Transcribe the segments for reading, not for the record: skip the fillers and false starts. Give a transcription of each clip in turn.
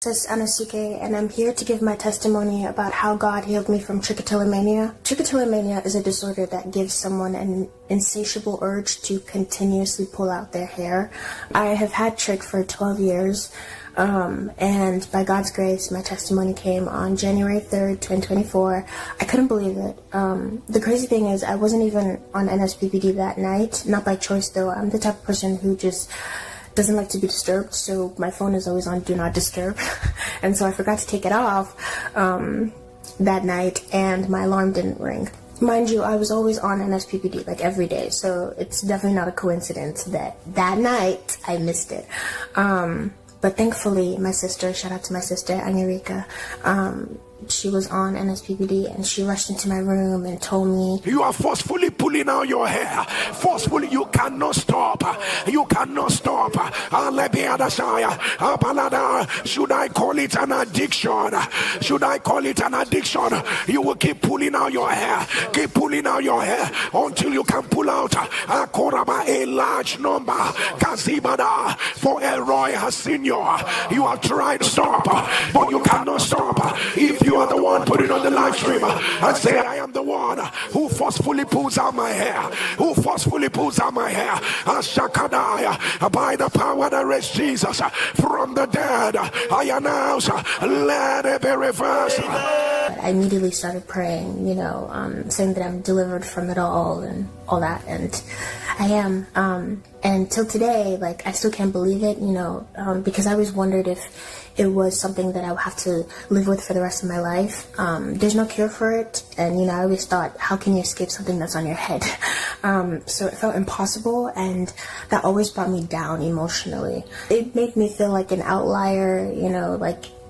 This is Anasuke, and I'm here to give my testimony about how God healed me from trichotillomania. Trichotillomania is a disorder that gives someone an insatiable urge to continuously pull out their hair. I have had trich for 12 years, and by God's grace, my testimony came on January 3rd, 2024. I couldn't believe it. The crazy thing is I wasn't even on NSPPD that night, not by choice though. I'm the type of person who just doesn't like to be disturbed, so my phone is always on do not disturb. And so I forgot to take it off that night, and my alarm didn't ring. Mind you, I was always on NSPPD like every day, so it's definitely not a coincidence that that night I missed it. But thankfully, my sister, shout out to my sister, Anurika, she was on NSPPD and she rushed into my room and told me, "You are forcefully pulling out your hair. Forcefully, you cannot stop. You cannot stop." Should I call it an addiction? Should I call it an addiction? You will keep pulling out your hair. Keep pulling out your hair until you can pull out a large number. Kazibada, for Elroy has seen you. You have tried to stop, but you cannot stop. If you are the one putting on the live stream and say, "I am the one who forcefully pulls out my hair," who forcefully pulls out my hair, Ashakadaya, by the power that raised Jesus from the dead, I announce, let it be reversed. I immediately started praying, saying that I'm delivered from it all and all that, and I am. And till today, I still can't believe it, because I always wondered if it was something that I would have to live with for the rest of my life. There's no cure for it, and I always thought, how can you escape something that's on your head? So it felt impossible, and that always brought me down emotionally. It made me feel like an outlier,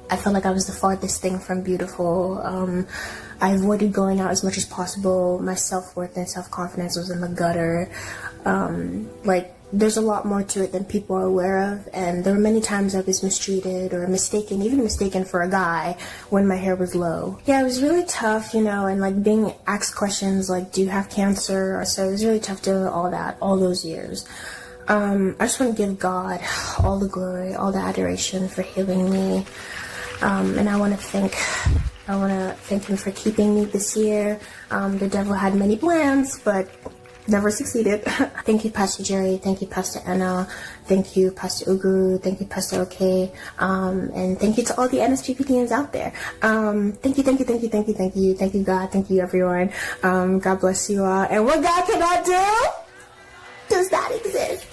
I felt like I was the farthest thing from beautiful. I avoided going out as much as possible. My self-worth and self-confidence was in the gutter. There's a lot more to it than people are aware of, and there were many times I was mistreated or even mistaken for a guy when my hair was low. Yeah, it was really tough, and being asked questions like, do you have cancer? So it was really tough doing all those years. I just want to give God all the glory, all the adoration for healing me. And I want to thank him for keeping me this year. The devil had many plans, but never succeeded. Thank you, Pastor Jerry. Thank you, Pastor Anna. Thank you, Pastor Uguru. Thank you, Pastor OK. And thank you to all the NSPPDians out there. Thank you. Thank you, God. Thank you, everyone. God bless you all. And what God cannot do does not exist.